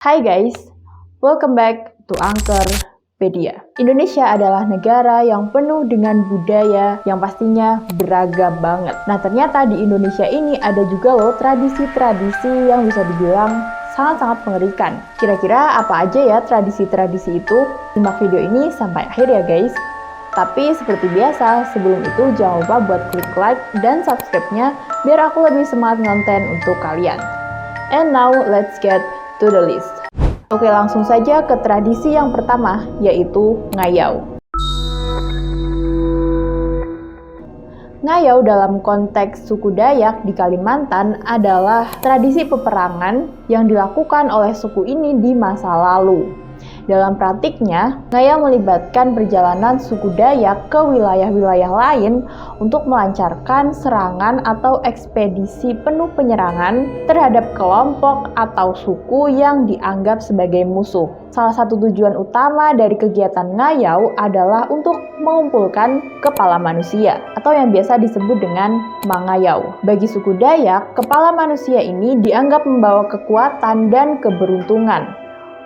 Hai guys, welcome back to Angkerpedia. Indonesia adalah negara yang penuh dengan budaya yang pastinya beragam banget. Nah ternyata di Indonesia ini ada juga loh tradisi-tradisi yang bisa dibilang sangat-sangat mengerikan. Kira-kira apa aja ya tradisi-tradisi itu? Simak video ini sampai akhir ya guys. Tapi seperti biasa, sebelum itu jangan lupa buat klik like dan subscribe-nya biar aku lebih semangat ngonten untuk kalian. And now let's get to the list. Oke, langsung saja ke tradisi yang pertama, yaitu ngayau. Ngayau dalam konteks suku Dayak di Kalimantan adalah tradisi peperangan yang dilakukan oleh suku ini di masa lalu. Dalam praktiknya, ngayau melibatkan perjalanan suku Dayak ke wilayah-wilayah lain untuk melancarkan serangan atau ekspedisi penuh penyerangan terhadap kelompok atau suku yang dianggap sebagai musuh. Salah satu tujuan utama dari kegiatan ngayau adalah untuk mengumpulkan kepala manusia atau yang biasa disebut dengan mangayau. Bagi suku Dayak, kepala manusia ini dianggap membawa kekuatan dan keberuntungan.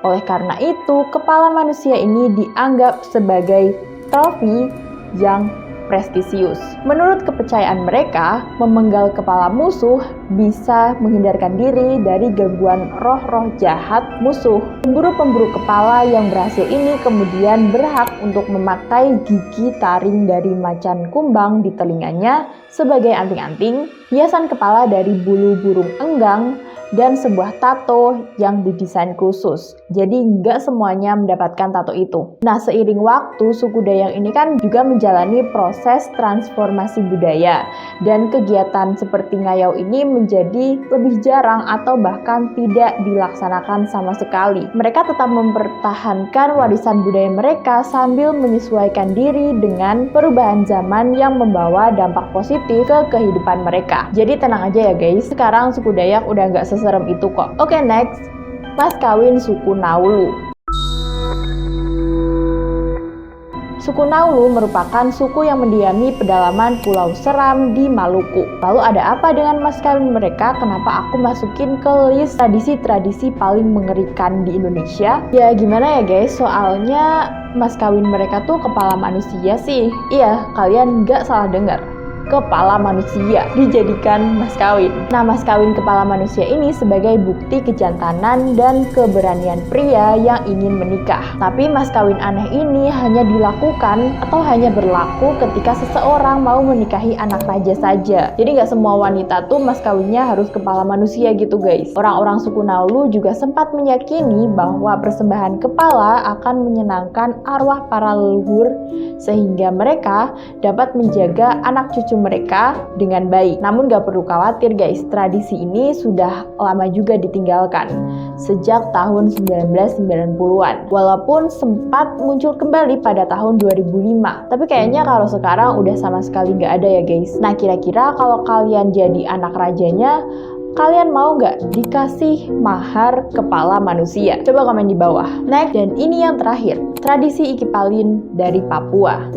Oleh karena itu, kepala manusia ini dianggap sebagai trofi yang prestisius. Menurut kepercayaan mereka, memenggal kepala musuh bisa menghindarkan diri dari gangguan roh-roh jahat musuh. Pemburu-pemburu kepala yang berhasil ini kemudian berhak untuk memakai gigi taring dari macan kumbang di telinganya sebagai anting-anting, hiasan kepala dari bulu burung enggang, dan sebuah tato yang didesain khusus. Jadi nggak semuanya mendapatkan tato itu. Nah, seiring waktu, suku Dayak ini kan juga menjalani proses transformasi budaya. Dan kegiatan seperti ngayau ini menjadi lebih jarang atau bahkan tidak dilaksanakan sama sekali. Mereka tetap mempertahankan warisan budaya mereka sambil menyesuaikan diri dengan perubahan zaman yang membawa dampak positif ke kehidupan mereka. Jadi tenang aja ya guys, sekarang suku Dayak udah nggak seserem itu kok. Oke, next, mas kawin suku Naulu. Suku Naulu merupakan suku yang mendiami pedalaman Pulau Seram di Maluku. Lalu ada apa dengan mas kawin mereka? Kenapa aku masukin ke list tradisi-tradisi paling mengerikan di Indonesia? Ya gimana ya guys, soalnya mas kawin mereka tuh kepala manusia sih. Iya, kalian nggak salah dengar. Kepala manusia dijadikan mas kawin. Nah, mas kawin kepala manusia ini sebagai bukti kejantanan dan keberanian pria yang ingin menikah. Tapi mas kawin aneh ini hanya dilakukan atau hanya berlaku ketika seseorang mau menikahi anak raja saja. Jadi nggak semua wanita tuh mas kawinnya harus kepala manusia gitu guys. Orang-orang suku Naulu juga sempat meyakini bahwa persembahan kepala akan menyenangkan arwah para leluhur sehingga mereka dapat menjaga anak cucu mereka dengan baik. Namun gak perlu khawatir guys, tradisi ini sudah lama juga ditinggalkan sejak tahun 1990-an. Walaupun sempat muncul kembali pada tahun 2005. Tapi kayaknya kalau sekarang udah sama sekali gak ada ya guys. Nah kira-kira kalau kalian jadi anak rajanya, kalian mau nggak dikasih mahar kepala manusia? Coba komen di bawah. Next, dan ini yang terakhir, tradisi Ikipalin dari Papua.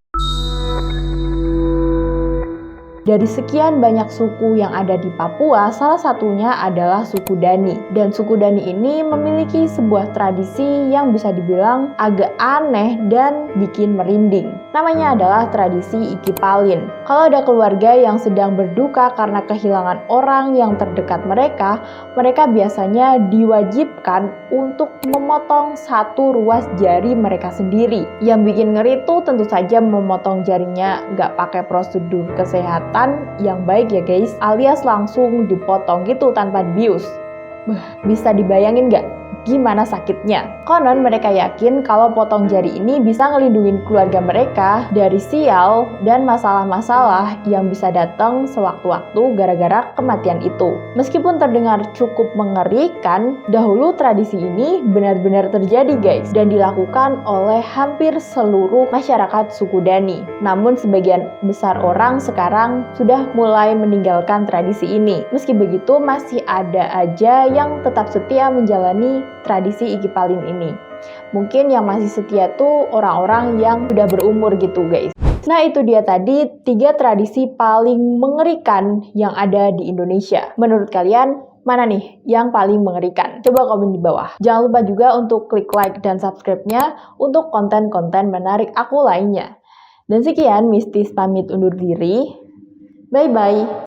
Dari sekian banyak suku yang ada di Papua, salah satunya adalah suku Dani. Dan suku Dani ini memiliki sebuah tradisi yang bisa dibilang agak aneh dan bikin merinding. Namanya adalah tradisi Ikipalin. Kalau ada keluarga yang sedang berduka karena kehilangan orang yang terdekat mereka, mereka biasanya diwajibkan untuk memotong satu ruas jari mereka sendiri. Yang bikin ngeri tuh tentu saja memotong jarinya nggak pakai prosedur kesehatan yang baik ya guys, alias langsung dipotong gitu tanpa dibius. Bisa dibayangin nggak gimana sakitnya? Konon mereka yakin kalau potong jari ini bisa ngelindungin keluarga mereka dari sial dan masalah-masalah yang bisa datang sewaktu-waktu gara-gara kematian itu. Meskipun terdengar cukup mengerikan, dahulu tradisi ini benar-benar terjadi guys dan dilakukan oleh hampir seluruh masyarakat suku Dani. Namun sebagian besar orang sekarang sudah mulai meninggalkan tradisi ini. Meski begitu masih ada aja yang tetap setia menjalani tradisi Ikipalin ini. Mungkin yang masih setia tuh orang-orang yang sudah berumur gitu guys. Nah itu dia tadi 3 tradisi paling mengerikan yang ada di Indonesia. Menurut kalian Mana nih yang paling mengerikan? Coba komen di bawah. Jangan lupa juga untuk klik like dan subscribe-nya untuk konten-konten menarik aku lainnya. Dan sekian, Mistis pamit undur diri. Bye-bye.